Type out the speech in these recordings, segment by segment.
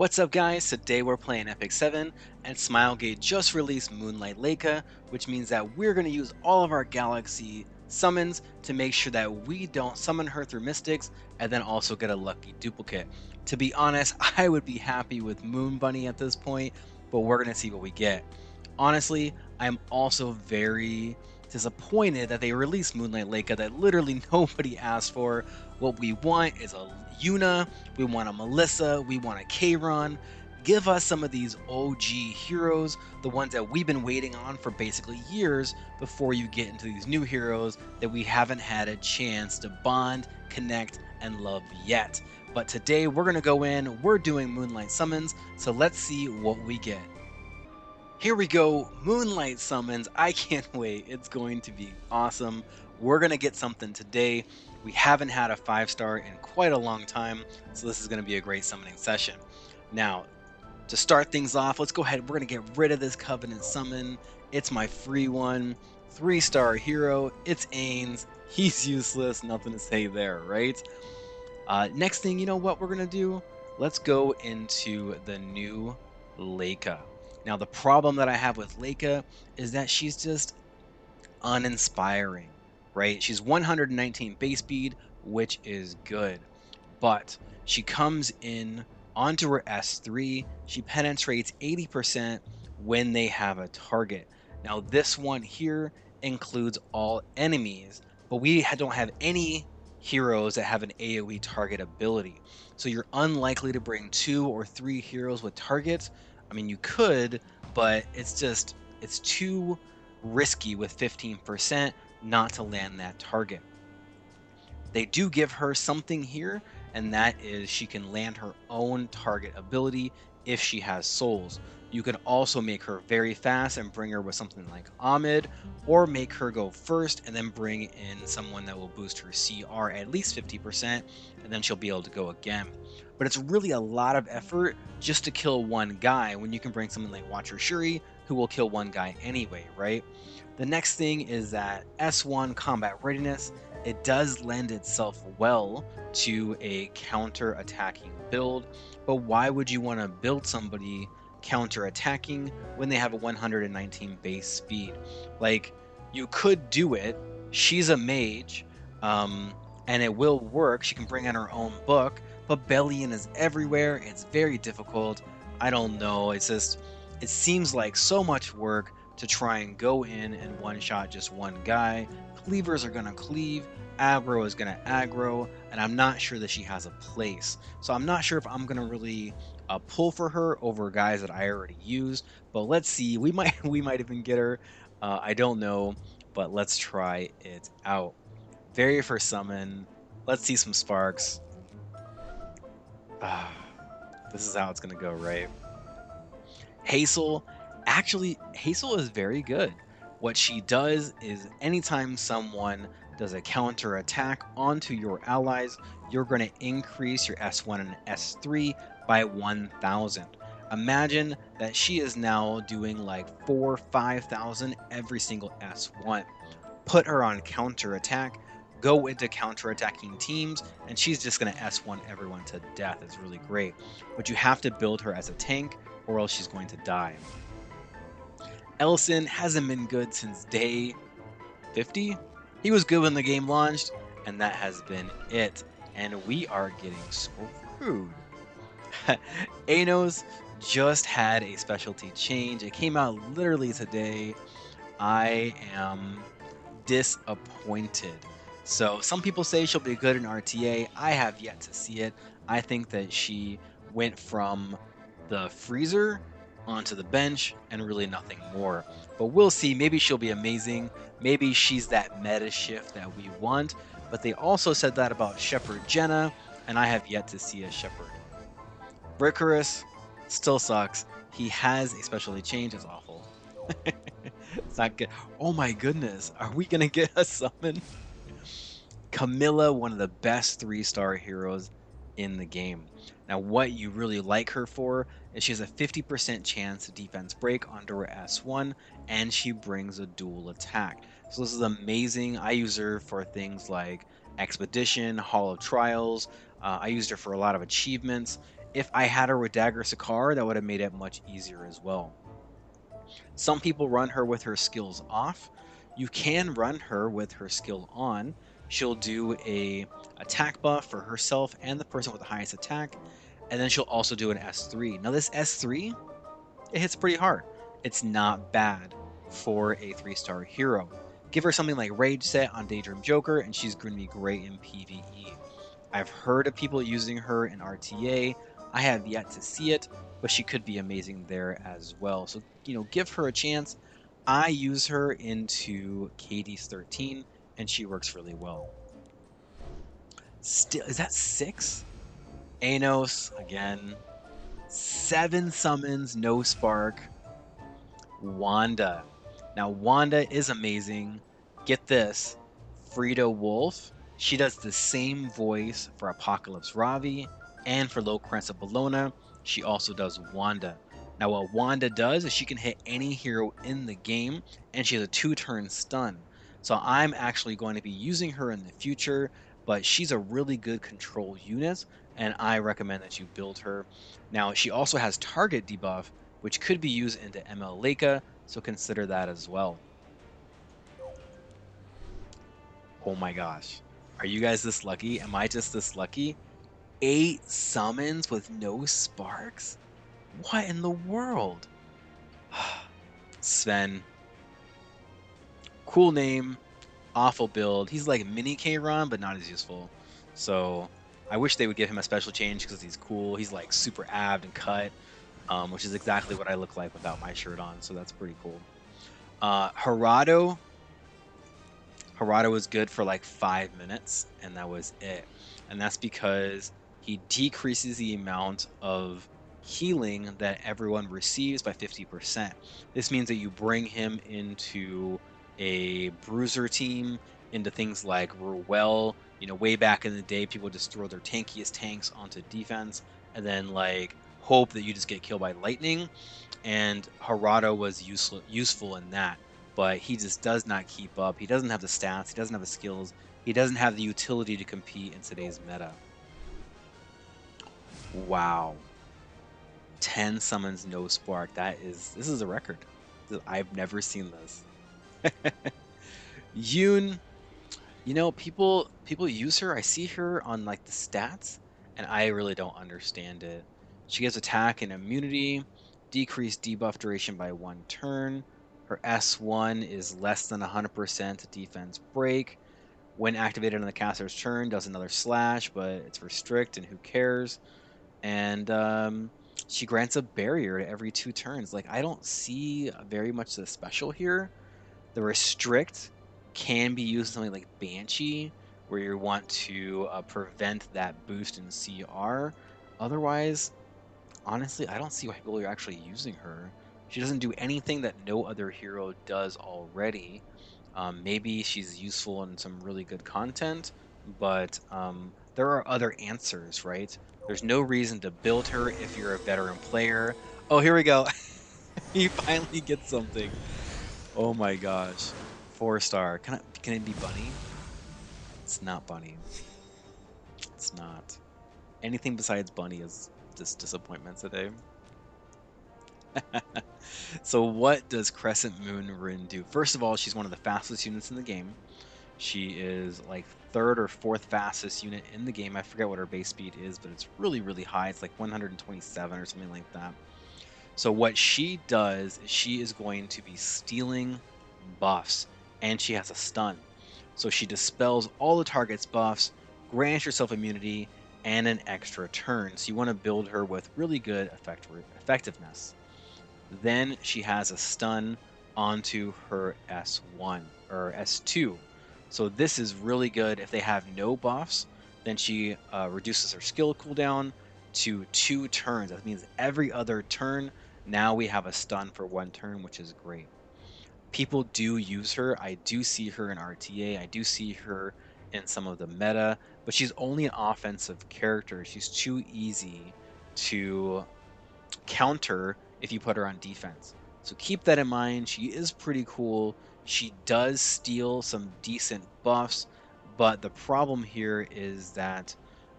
What's up, guys? Today we're playing Epic 7, and Smilegate just released Moonlight Laika, which means that we're going to use all of our Galaxy summons to make sure that we don't summon her through Mystics and then also get a lucky duplicate. To be honest, I would be happy with Moon Bunny at this point, but we're going to see what we get. Honestly, I'm also very disappointed that they released Moonlight Laika that literally nobody asked for. What we want is a Yuna, we want a Melissa, we want a Kayron. Give us some of these OG heroes, the ones that we've been waiting on for basically years before you get into these new heroes that we haven't had a chance to bond, connect, and love yet. But today we're going to go in, we're doing Moonlight Summons, so let's see what we get. Here we go, Moonlight Summons. I can't wait. It's going to be awesome. We're going to get something today. We haven't had a 5-star in quite a long time, so this is going to be a great summoning session. Now, to start things off, let's go ahead. We're going to get rid of this Covenant Summon. It's my free one. 3-star hero. It's Ains. He's useless. Nothing to say there, right? Next thing, you know what we're going to do? Let's go into the new Leica. Now, the problem that I have with Leica is that she's just uninspiring, right? She's 119 base speed, which is good, but she comes in onto her S3. She penetrates 80% when they have a target. Now, this one here includes all enemies, but we don't have any heroes that have an AoE target ability. So you're unlikely to bring 2 or 3 heroes with targets. I mean, you could, but it's too risky with 15% not to land that target. They do give her something here, and that is she can land her own target ability if she has souls. You can also make her very fast and bring her with something like Ahmed, or make her go first and then bring in someone that will boost her CR at least 50%, and then she'll be able to go again. But it's really a lot of effort just to kill one guy when you can bring someone like Watcher Shuri, who will kill one guy anyway, right? The next thing is that S1 combat readiness. It does lend itself well to a counter attacking build, but why would you want to build somebody counter attacking when they have a 119 base speed? Like, you could do it. She's a mage, and it will work. She can bring in her own book, but Bellion is everywhere. It's very difficult. I don't know. It's just, it seems like so much work to try and go in and one-shot just one guy. Cleavers are going to cleave, aggro is going to aggro, and I'm not sure that she has a place. So I'm not sure if I'm going to really pull for her over guys that I already used, but let's see. We might we might even get her. I don't know, but let's try it out. Very first summon. Let's see some sparks. Ah, this is how it's going to go, right? Hazel, actually, Hazel is very good. What she does is anytime someone does a counter attack onto your allies, you're going to increase your S1 and S3 by 1000. Imagine that she is now doing like 4 5,000 every single S1. Put her on counter attack, go into counter attacking teams, and she's just going to S1 everyone to death. It's really great. But you have to build her as a tank, or else she's going to die. Elson hasn't been good since day 50. He was good when the game launched, and that has been it. And we are getting screwed. Anos just had a specialty change. It came out literally today. I am disappointed. So some people say she'll be good in RTA. I have yet to see it. I think that she went from the freezer onto the bench and really nothing more. But we'll see. Maybe she'll be amazing. Maybe she's that meta shift that we want. But they also said that about Shepherd Jenna, and I have yet to see a Shepherd. Brickerus still sucks. He has a specialty change. It's awful. It's not good. Oh my goodness. Are we going to get a summon? Camilla, one of the best 3-star heroes in the game. Now, what you really like her for is she has a 50% chance to defense break onto her S1, and she brings a dual attack. So this is amazing. I use her for things like Expedition, Hall of Trials. I used her for a lot of achievements, If I had her with Dagger Sakar, that would have made it much easier as well. Some people run her with her skills off. You can run her with her skill on. She'll do a attack buff for herself and the person with the highest attack, and then she'll also do an S3. Now this S3, it hits pretty hard. It's not bad for a 3-star hero. Give her something like Rage Set on Daydream Joker, and she's going to be great in PvE. I've heard of people using her in RTA. I have yet to see it, but she could be amazing there as well. So, give her a chance. I use her into KD's 13, and she works really well. Still, is that 6? Anos, again. 7 summons, no spark. Wanda. Now, Wanda is amazing. Get this, Frida Wolf. She does the same voice for Apocalypse Ravi and for Locrence Bologna. She also does Wanda. Now, what Wanda does is she can hit any hero in the game, and she has a 2-turn stun. So I'm actually going to be using her in the future, but she's a really good control unit, and I recommend that you build her. Now, she also has target debuff, which could be used into ML Laika, so consider that as well. Oh my gosh. Are you guys this lucky? Am I just this lucky? 8 summons with no sparks? What in the world? Sven. Cool name, awful build. He's like mini K-Ron, but not as useful. So I wish they would give him a special change because he's cool. He's like super abbed and cut, which is exactly what I look like without my shirt on. So that's pretty cool. Harado was good for like 5 minutes, and that was it. And that's because he decreases the amount of healing that everyone receives by 50%. This means that you bring him into a bruiser team, into things like Ruel. Way back in the day, people just throw their tankiest tanks onto defense and then like hope that you just get killed by lightning. And Harado was useful in that, but he just does not keep up. He doesn't have the stats, he doesn't have the skills, he doesn't have the utility to compete in today's meta. Wow. 10 summons, no spark. This is a record. I've never seen this. Yoon, people use her. I see her on like the stats, and I really don't understand it. She gives attack and immunity, decreased debuff duration by 1 turn. Her S1 is less than 100% defense break. When activated on the caster's turn, does another slash, but it's restrict, and who cares? And she grants a barrier to every 2 turns. Like, I don't see very much the special here. The restrict can be used in something like Banshee, where you want to prevent that boost in CR. Otherwise, honestly, I don't see why people are actually using her. She doesn't do anything that no other hero does already. Maybe she's useful in some really good content, but there are other answers, right? There's no reason to build her if you're a veteran player. Oh, here we go. He finally gets something. Oh my gosh. 4-star. Can it be Bunny? It's not Bunny. It's not. Anything besides Bunny is just disappointment today. So what does Crescent Moon Rin do? First of all, she's one of the fastest units in the game. She is like 3rd or 4th fastest unit in the game. I forget what her base speed is, but it's really, really high. It's like 127 or something like that. So what she does is she is going to be stealing buffs, and she has a stun. So she dispels all the target's buffs, grants yourself immunity, and an extra turn. So you want to build her with really good effectiveness. Then she has a stun onto her S1 or S2. So this is really good. If they have no buffs, then she reduces her skill cooldown to 2 turns. That means every other turn, now we have a stun for 1 turn, which is great. People do use her. I do see her in RTA. I do see her in some of the meta, but she's only an offensive character. She's too easy to counter if you put her on defense. So keep that in mind. She is pretty cool. She does steal some decent buffs, but the problem here is that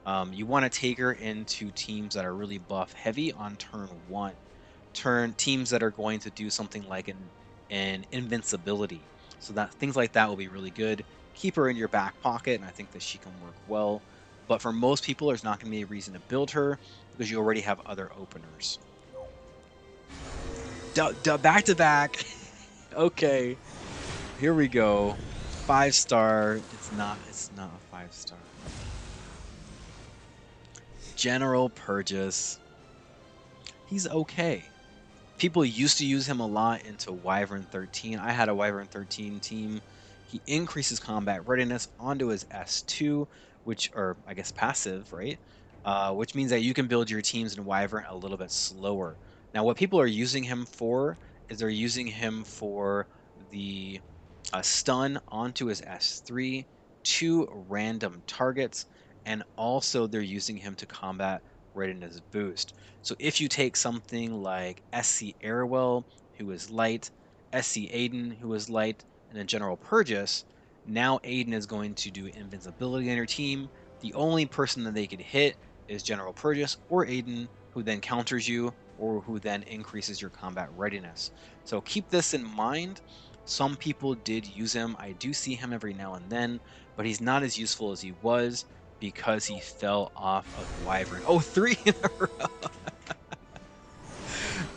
You want to take her into teams that are really buff heavy on turn 1. Turn teams that are going to do something like an invincibility. So that things like that will be really good. Keep her in your back pocket, and I think that she can work well. But for most people, there's not going to be a reason to build her because you already have other openers. Back to back. Okay, here we go. 5-star. It's not. It's not a 5-star. General Purchase. He's okay. People used to use him a lot into Wyvern 13. I had a Wyvern 13 team. He increases combat readiness onto his S2, which, or I guess passive, right? Which means that you can build your teams in Wyvern a little bit slower. Now, what people are using him for is they're using him for the stun onto his S3 to random targets, and also they're using him to combat readiness boost. So if you take something like SC Airwell, who is light, SC Aiden, who is light, and then General Purgus, now Aiden is going to do invincibility on your team. The only person that they could hit is General Purgus or Aiden, who then counters you or who then increases your combat readiness. So keep this in mind. Some people did use him. I do see him every now and then, but he's not as useful as he was because he fell off of Wyvern. Oh, 3 in a row.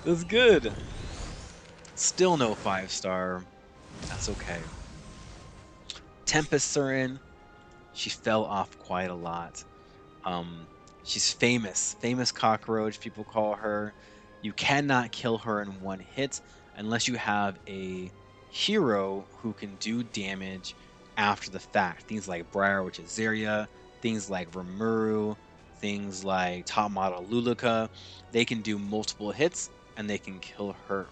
That's good. Still no 5-star. That's okay. Tempest Surin, she fell off quite a lot. She's famous cockroach, people call her. You cannot kill her in one hit unless you have a hero who can do damage after the fact. Things like Briar, which is Zarya, things like Rimuru, things like top model Lulika. They can do multiple hits and they can kill her.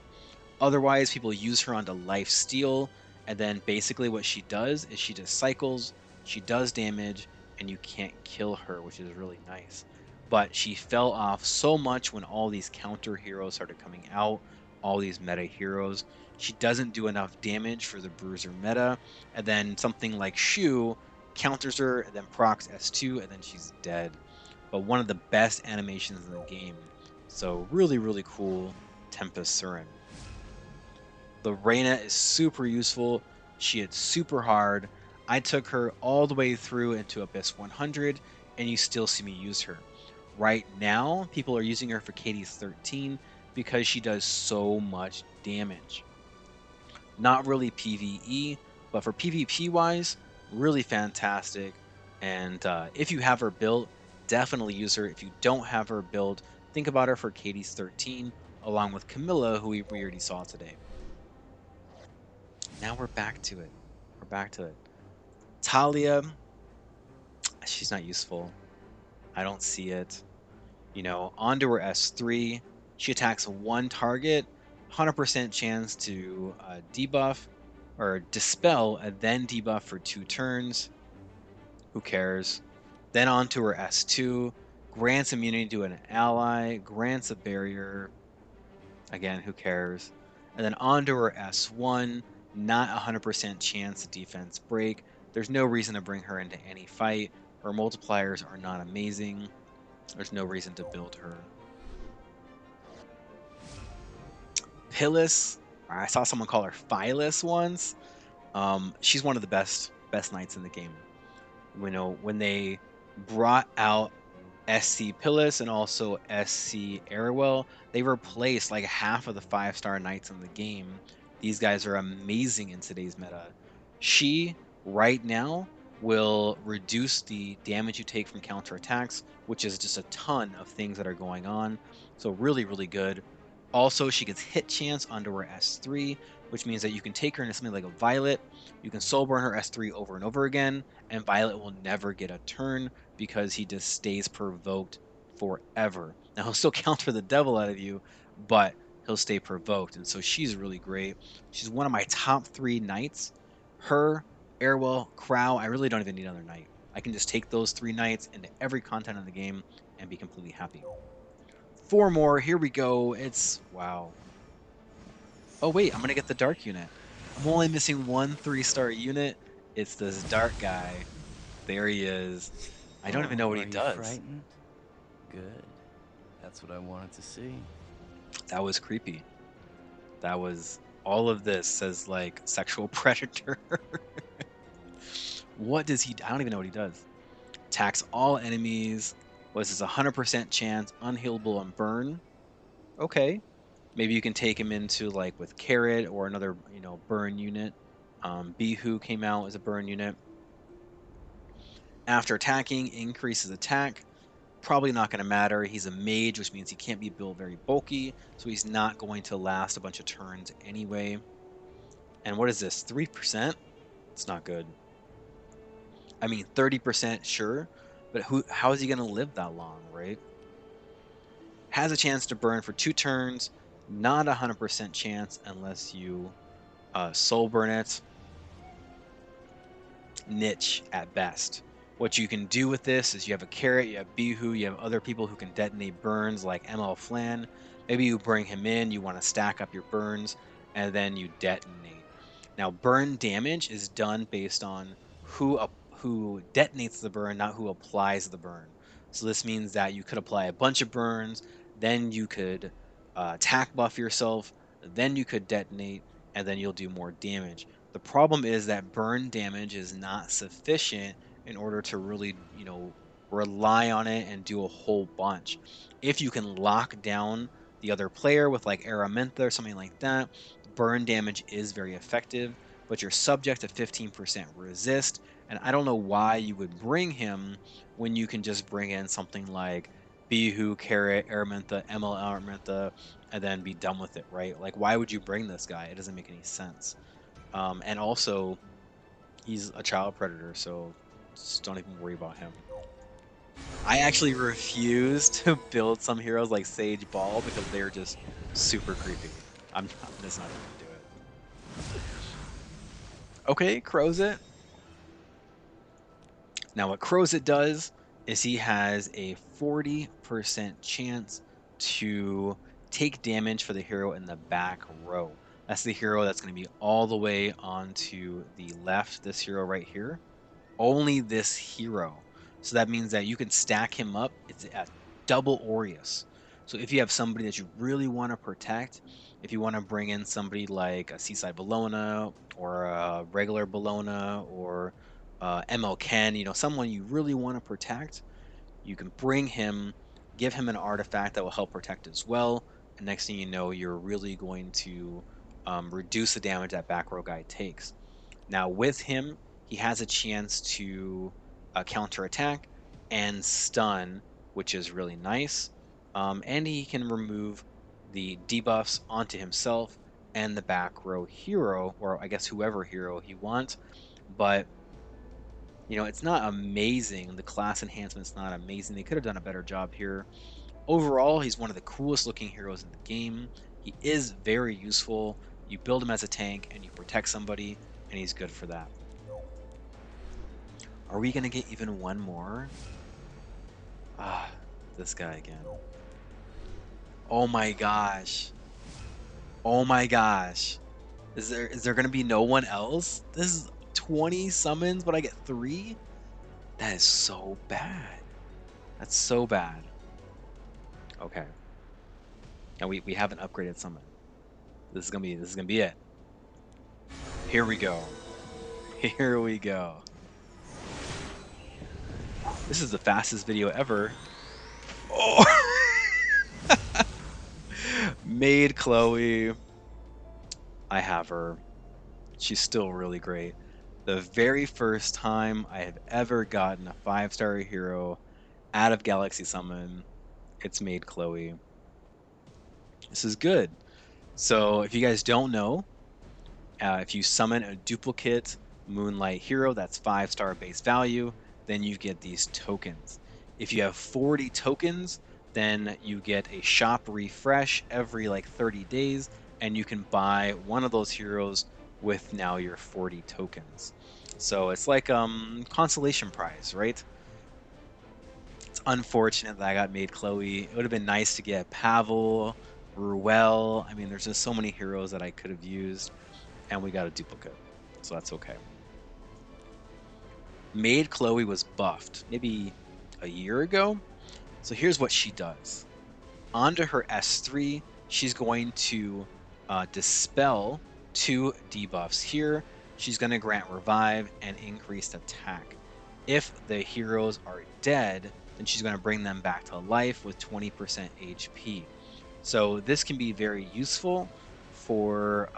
Otherwise, people use her onto life steal, and then basically what she does is she just cycles, she does damage, and you can't kill her, which is really nice. But she fell off so much when all these counter heroes started coming out, all these meta heroes. She doesn't do enough damage for the bruiser meta, and then something like Shu counters her, and then procs S2, and then she's dead. But one of the best animations in the game. So really, really cool Tempest Surin. The Reyna is super useful. She hits super hard. I took her all the way through into Abyss 100, and you still see me use her. Right now, people are using her for KD's 13 because she does so much damage. Not really PvE, but for PvP wise, really fantastic. And if you have her built, definitely use her. If you don't have her built, think about her for KD's 13, along with Camilla, who we already saw today. Now we're back to it. We're back to it. Talia, she's not useful. I don't see it. You know, onto her S3. She attacks one target, 100% chance to debuff or dispel and then debuff for 2 turns. Who cares? Then onto her S2. Grants immunity to an ally, grants a barrier. Again, who cares? And then onto her S1, not 100% chance to defense break. There's no reason to bring her into any fight. Her multipliers are not amazing. There's no reason to build her. Pillis, I saw someone call her Phyllis once. She's one of the best knights in the game. You know, when they brought out SC Pillis and also SC Airwell, they replaced like half of the 5-star knights in the game. These guys are amazing in today's meta. She, right now, will reduce the damage you take from counterattacks, which is just a ton of things that are going on. So really, really good. Also, she gets hit chance onto her S3, which means that you can take her into something like a Violet. You can soul burn her S3 over and over again, and Violet will never get a turn because he just stays provoked forever. Now he'll still counter the devil out of you, but he'll stay provoked. And so she's really great. She's one of my top 3 knights. Her, Airwell, Crow, I really don't even need another knight. I can just take those 3 knights into every content in the game and be completely happy. 4 more, here we go. It's, wow. Oh wait, I'm gonna get the dark unit. I'm only missing one 3-star unit. It's this dark guy. There he is. I don't even Oh, know what he are you does. frightened? Good. That's what I wanted to see. That was creepy. That was all of this says like sexual predator. What does he? I don't even know what he does. Attacks all enemies. Was this 100% chance? Unhealable and burn. Okay. Maybe you can take him into like with carrot or another, burn unit. Bihu came out as a burn unit. After attacking, increases attack. Probably not going to matter. He's a mage, which means he can't be built very bulky, so he's not going to last a bunch of turns anyway. And what is this? 3%? It's not good. I mean, 30%, sure, but how is he going to live that long, right? Has a chance to burn for 2 turns, not 100% chance unless you soul burn it. Niche at best. What you can do with this is you have a carrot, you have Bihu, you have other people who can detonate burns like ML Flan. Maybe you bring him in, you want to stack up your burns, and then you detonate. Now, burn damage is done based on who detonates the burn, not who applies the burn. So this means that you could apply a bunch of burns, then you could attack buff yourself, then you could detonate, and then you'll do more damage. The problem is that burn damage is not sufficient in order to really, rely on it and do a whole bunch. If you can lock down the other player with like Araminta or something like that, burn damage is very effective, but you're subject to 15% resist. And I don't know why you would bring him when you can just bring in something like Bihu, Carrot, Araminta, ML Araminta, and then be done with it, right? Like, why would you bring this guy? It doesn't make any sense. And also, he's a child predator, so just don't even worry about him. I actually refuse to build some heroes like Sage Ball because they're just super creepy. I'm just not even gonna do it. Okay, Crozet. Now, what Crozet does is he has a 40% chance to take damage for the hero in the back row. That's the hero that's going to be all the way onto the left, this hero right here. Only this hero. So that means that you can stack him up. It's at double Aureus. So if you have somebody that you really want to protect, if you want to bring in somebody like a Seaside Bellona or a regular Bellona or ML Ken, someone you really want to protect, you can bring him, give him an artifact that will help protect as well. And next thing you know, you're really going to reduce the damage that back row guy takes. Now, with him, he has a chance to counterattack and stun, which is really nice. And he can remove the debuffs onto himself and the back row hero, or I guess whoever hero he wants. But it's not amazing. The class enhancement's not amazing. They could have done a better job here. Overall, he's one of the coolest looking heroes in the game. He is very useful. You build him as a tank and you protect somebody, and he's good for that. Are we gonna get even one more? Ah, this guy again. Oh my gosh. Oh my gosh. Is there gonna be no one else? This is 20 summons, but I get 3? That is so bad. That's so bad. Okay. And we haven't upgraded summon. This is gonna be it. Here we go. Here we go. This is the fastest video ever. Oh, made Chloe. I have her. She's still really great. The very first time I have ever gotten a 5-star hero out of Galaxy Summon, it's made Chloe. This is good. So if you guys don't know, if you summon a duplicate Moonlight hero that's 5-star base value, then you get these tokens. If you have 40 tokens, then you get a shop refresh every like 30 days, and you can buy one of those heroes with now your 40 tokens. So it's like consolation prize, right? It's unfortunate that I got made Chloe. It would have been nice to get Pavel, Ruel. I mean, there's just so many heroes that I could have used, and we got a duplicate. So that's okay. Made Chloe was buffed maybe a year ago. So here's what she does. Onto her S3, she's going to dispel two debuffs here. She's going to grant revive and increased attack. If the heroes are dead, then she's going to bring them back to life with 20% HP. So this can be very useful for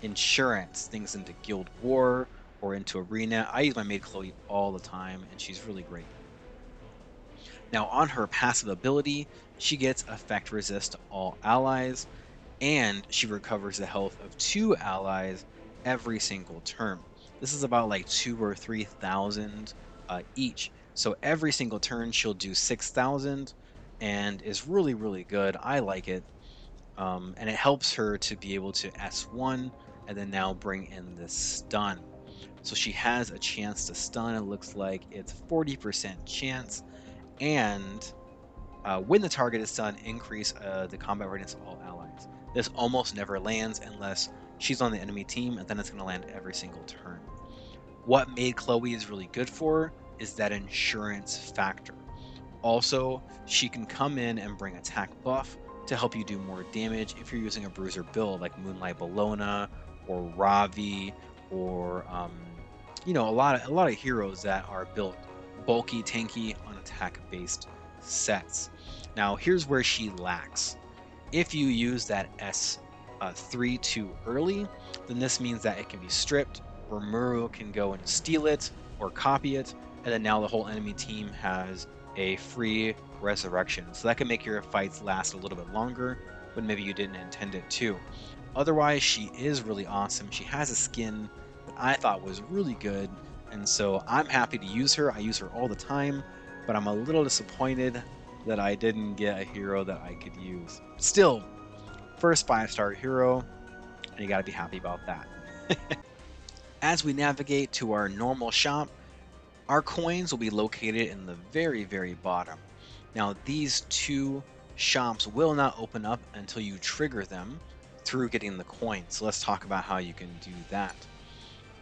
insurance, things into Guild War or into Arena. I use my maid Chloe all the time, and she's really great. Now, on her passive ability, she gets effect resist to all allies, and she recovers the health of two allies every single turn. This is about like 2 or 3 thousand each. So every single turn, she'll do 6,000 and is really, really good. I like it. And it helps her to be able to S1 and then now bring in this stun. So she has a chance to stun. It looks like it's 40% chance. And when the target is stunned, increase the combat readiness of all allies. This almost never lands unless she's on the enemy team, and then it's going to land every single turn. What made Chloe is really good for is that insurance factor. Also, she can come in and bring attack buff to help you do more damage if you're using a bruiser build like Moonlight Bologna or Ravi or a lot of heroes that are built bulky, tanky on attack based sets. Now, here's where she lacks. If you use that S3 too early, then this means that it can be stripped, or Muru can go and steal it or copy it, and then now the whole enemy team has a free resurrection. So that can make your fights last a little bit longer when maybe you didn't intend it to. Otherwise, she is really awesome. She has a skin that I thought was really good, and so I'm happy to use her. I use her all the time, but I'm a little disappointed that I didn't get a hero that I could use. Still, first 5-star hero, and you gotta be happy about that. As we navigate to our normal shop, our coins will be located in the very, very bottom. Now, these two shops will not open up until you trigger them through getting the coins. So let's talk about how you can do that.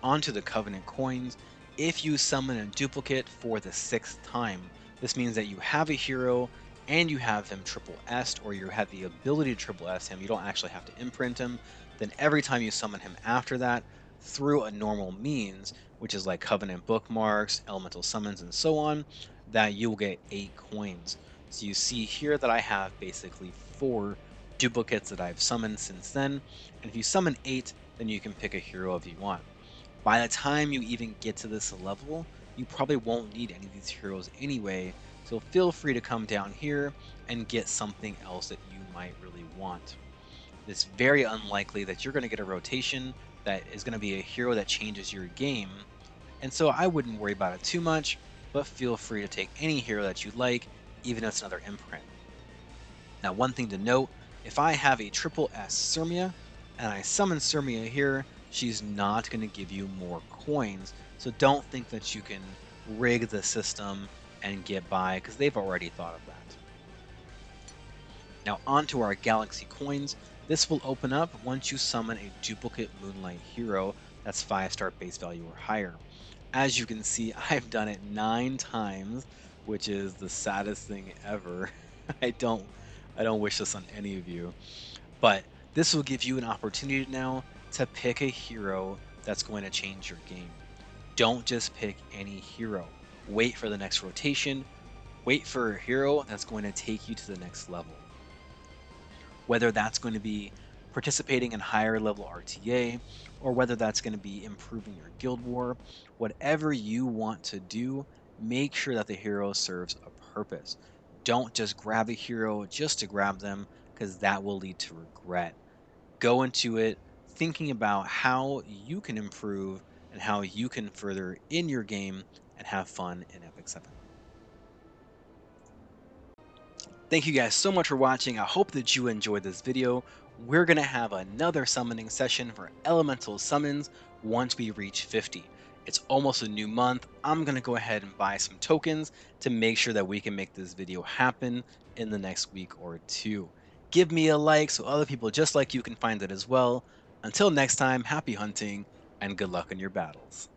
Onto the Covenant coins. If you summon a duplicate for the 6th time, this means that you have a hero and you have him triple S, or you have the ability to triple S him. You don't actually have to imprint him. Then every time you summon him after that, through a normal means, which is like Covenant bookmarks, elemental summons, and so on, that you will get 8 coins. So you see here that I have basically 4 duplicates that I've summoned since then. And if you summon 8, then you can pick a hero if you want. By the time you even get to this level, you probably won't need any of these heroes anyway, so feel free to come down here and get something else that you might really want. It's very unlikely that you're going to get a rotation that is going to be a hero that changes your game, and so I wouldn't worry about it too much, but feel free to take any hero that you like, even if it's another imprint. Now, one thing to note, if I have a triple S Sirmia, and I summon Sirmia here, she's not going to give you more coins, so don't think that you can rig the system and get by, because they've already thought of that. Now onto our Galaxy coins. This will open up once you summon a duplicate Moonlight hero that's 5-star base value or higher. As you can see, I've done it 9 times, which is the saddest thing ever. I don't I don't wish this on any of you. But this will give you an opportunity now to pick a hero that's going to change your game. Don't just pick any hero. Wait for the next rotation. Wait for a hero that's going to take you to the next level. Whether that's going to be participating in higher level RTA, or whether that's going to be improving your guild war, whatever you want to do, make sure that the hero serves a purpose. Don't just grab a hero just to grab them, because that will lead to regret. Go into it thinking about how you can improve and how you can further in your game and have fun in Epic 7. Thank you guys so much for watching. I hope that you enjoyed this video. We're going to have another summoning session for elemental summons once we reach 50. It's almost a new month. I'm going to go ahead and buy some tokens to make sure that we can make this video happen in the next week or two. Give me a like so other people just like you can find it as well. Until next time, happy hunting and good luck in your battles.